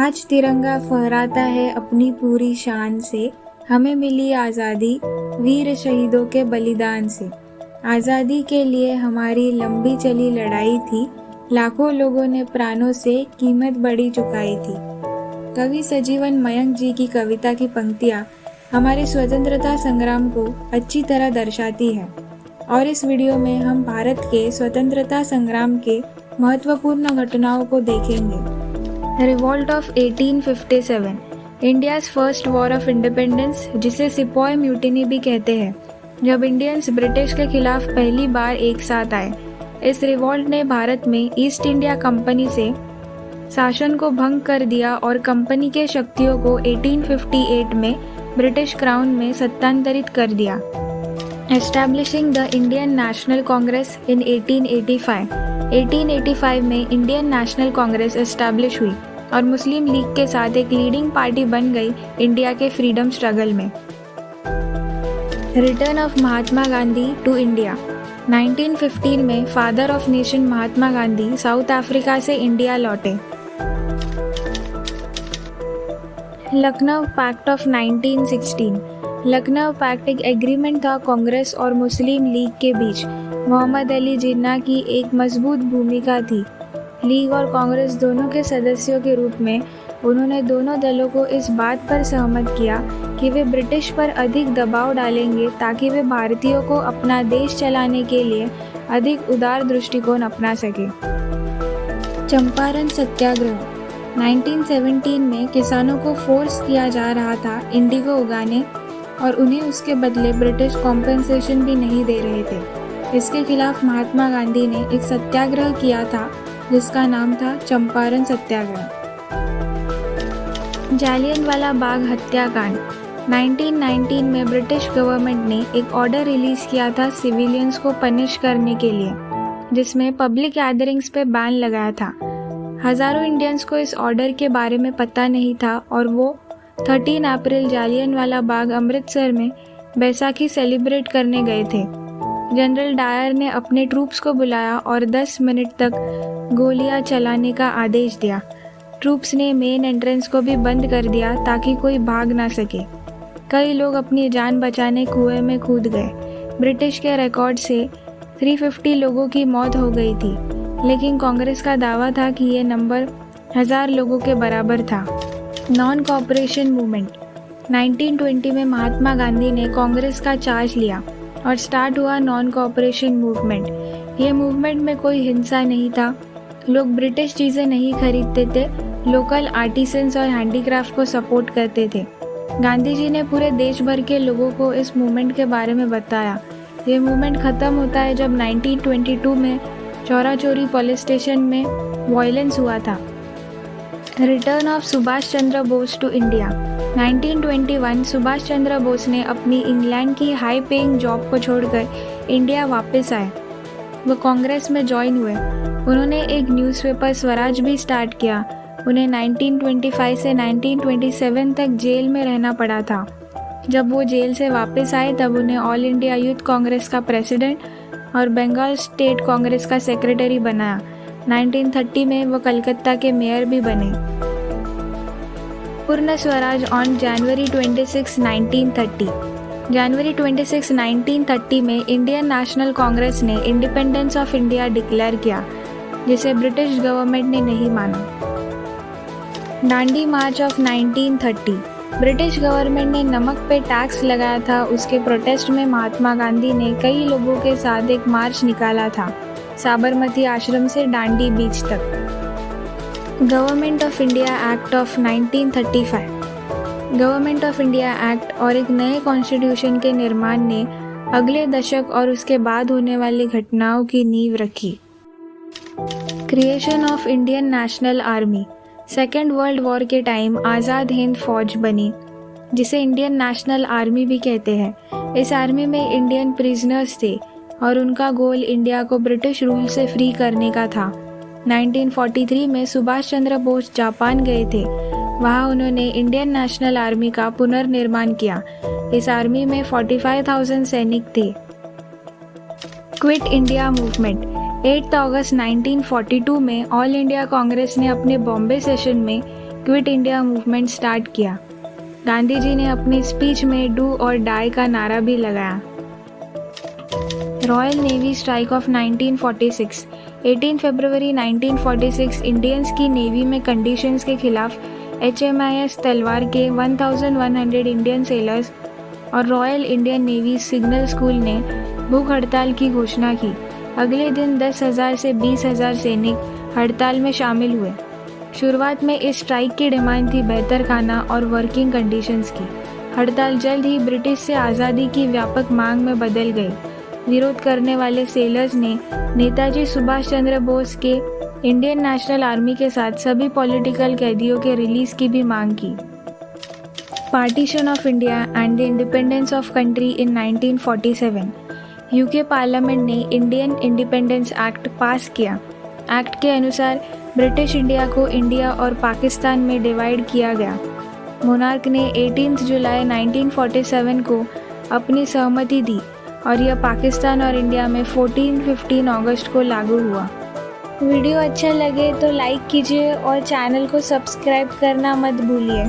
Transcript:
आज तिरंगा फहराता है अपनी पूरी शान से, हमें मिली आज़ादी वीर शहीदों के बलिदान से। आज़ादी के लिए हमारी लंबी चली लड़ाई थी, लाखों लोगों ने प्राणों से कीमत बड़ी चुकाई थी। कवि सजीवन मयंक जी की कविता की पंक्तियाँ हमारे स्वतंत्रता संग्राम को अच्छी तरह दर्शाती है और इस वीडियो में हम भारत के स्वतंत्रता संग्राम के महत्वपूर्ण घटनाओं को देखेंगे। Revolt of 1857, India's first war of independence, जिसे सिपॉय म्यूटिनी भी कहते हैं, जब इंडियंस ब्रिटिश के खिलाफ पहली बार एक साथ आए। इस रिवॉल्ट ने भारत में ईस्ट इंडिया कंपनी से शासन को भंग कर दिया और कंपनी के शक्तियों को 1858 में ब्रिटिश क्राउन में सत्तांतरित कर दिया। Establishing the Indian National Congress in 1885 में इंडियन नेशनल कांग्रेस एस्टैब्लिश हुई और मुस्लिम लीग के साथ एक लीडिंग पार्टी बन गई इंडिया के फ्रीडम स्ट्रगल में। Return of Mahatma Gandhi to India, 1915 में father of nation Mahatma Gandhi South Africa से इंडिया लौटे। Lucknow pact of 1916, Lucknow pact एक एग्रीमेंट था कांग्रेस और मुस्लिम लीग के बीच। मोहम्मद अली जिन्ना की एक मजबूत भूमिका थी। लीग और कांग्रेस दोनों के सदस्यों के रूप में उन्होंने दोनों दलों को इस बात पर सहमत किया कि वे ब्रिटिश पर अधिक दबाव डालेंगे ताकि वे भारतीयों को अपना देश चलाने के लिए अधिक उदार दृष्टिकोण अपना सके। चंपारण सत्याग्रह, 1917 में किसानों को फोर्स किया जा रहा था इंडिगो उगाने और उन्हें उसके बदले ब्रिटिश कॉम्पेंसेशन भी नहीं दे रहे थे। इसके खिलाफ महात्मा गांधी ने एक सत्याग्रह किया था जिसका नाम था चंपारण सत्याग्रह। जालियनवाला बाग हत्याकांड, 1919 में ब्रिटिश गवर्नमेंट ने एक ऑर्डर रिलीज किया था सिविलियंस को पनिश करने के लिए, जिसमें पब्लिक गैदरिंग्स पे बैन लगाया था। हजारों इंडियंस को इस ऑर्डर के बारे में पता नहीं था और वो 13 अप्रैल जालियनवाला बाग अमृतसर में बैसाखी सेलिब्रेट करने गए थे। जनरल डायर ने अपने ट्रूप्स को बुलाया और 10 मिनट तक गोलियां चलाने का आदेश दिया। ट्रूप्स ने मेन एंट्रेंस को भी बंद कर दिया ताकि कोई भाग ना सके। कई लोग अपनी जान बचाने कुएं में कूद गए। ब्रिटिश के रिकॉर्ड से 350 लोगों की मौत हो गई थी, लेकिन कांग्रेस का दावा था कि ये नंबर 1000 लोगों के बराबर था। नॉन कॉपरेशन मूवमेंट, 1920 में महात्मा गांधी ने कांग्रेस का चार्ज लिया और स्टार्ट हुआ नॉन कॉपरेशन मूवमेंट। ये मूवमेंट में कोई हिंसा नहीं था, लोग ब्रिटिश चीज़ें नहीं खरीदते थे, लोकल आर्टिसंस और हैंडीक्राफ्ट को सपोर्ट करते थे। गांधी जी ने पूरे देश भर के लोगों को इस मूवमेंट के बारे में बताया। ये मूवमेंट ख़त्म होता है जब 1922 में चौरा चौरी पुलिस स्टेशन में वायलेंस हुआ था। Return of Subhash Chandra Bose to India, 1921 Subhash Chandra Bose ने अपनी इंग्लैंड की हाई पेइंग जॉब को छोड़कर इंडिया वापस आए। वो कांग्रेस में ज्वाइन हुए। उन्होंने एक न्यूज़पेपर स्वराज भी स्टार्ट किया। उन्हें 1925 से 1927 तक जेल में रहना पड़ा था। जब वो जेल से वापस आए तब उन्हें ऑल इंडिया यूथ कांग्रेस का प्रेसिडेंट और बंगाल स्टेट कांग्रेस का सेक्रेटरी बनाया। 1930 में वो कलकत्ता के मेयर भी बने। पूर्ण स्वराज ऑन जनवरी 26, 1930, जनवरी 26, 1930 में इंडियन नेशनल कांग्रेस ने इंडिपेंडेंस ऑफ इंडिया डिक्लेयर किया, जिसे ब्रिटिश गवर्नमेंट ने नहीं माना। दांडी मार्च ऑफ 1930, ब्रिटिश गवर्नमेंट ने नमक पे टैक्स लगाया था, उसके प्रोटेस्ट में महात्मा गांधी ने कई लोगों के साथ एक मार्च निकाला था, साबरमती आश्रम से दांडी बीच तक। Government of India act of 1935, government of India act और एक नए कॉन्स्टिट्यूशन के निर्माण ने अगले दशक और उसके बाद होने वाली घटनाओं की नींव रखी। Creation of Indian national army, second world war के टाइम आज़ाद हिंद फौज बनी, जिसे इंडियन नेशनल आर्मी भी कहते हैं। इस आर्मी में इंडियन प्रिजनर्स थे और उनका गोल इंडिया को ब्रिटिश रूल से फ्री करने का था। 1943 में सुभाष चंद्र बोस जापान गए थे। वहाँ उन्होंने इंडियन नेशनल आर्मी का पुनर्निर्माण किया। इस आर्मी में 45,000 सैनिक थे। क्विट इंडिया मूवमेंट, 8 अगस्त 1942 में ऑल इंडिया कांग्रेस ने अपने बॉम्बे सेशन में क्विट इंडिया मूवमेंट स्टार्ट किया। गांधी जी ने अपनी स्पीच में डू और डाई का नारा भी लगाया। Royal navy strike off 1946। 18 फरवरी 1946 इंडियंस की नेवी में कंडीशंस के खिलाफ HMIS तलवार के 1100 इंडियन सेलर्स और royal Indian navy signal school ने भूख हड़ताल की घोषणा की। अगले दिन 10,000 से 20,000 सैनिक हड़ताल में शामिल हुए। शुरुआत में इस स्ट्राइक की डिमांड थी बेहतर खाना और वर्किंग कंडीशंस की। हड़ताल जल्द ही ब्रिटिश से आज़ादी की व्यापक मांग में बदल गई। विरोध करने वाले सेलर्स ने नेताजी सुभाष चंद्र बोस के इंडियन नेशनल आर्मी के साथ सभी पॉलिटिकल कैदियों के रिलीज की भी मांग की। Partition of India and the independence of country in 1947। UK parliament ने इंडियन इंडिपेंडेंस एक्ट पास किया। एक्ट के अनुसार ब्रिटिश इंडिया को इंडिया और पाकिस्तान में डिवाइड किया गया। मोनार्क ने 18 जुलाई 1947 को अपनी सहमति दी और यह पाकिस्तान और इंडिया में 14-15 अगस्त को लागू हुआ। वीडियो अच्छा लगे तो लाइक कीजिए और चैनल को सब्सक्राइब करना मत भूलिए।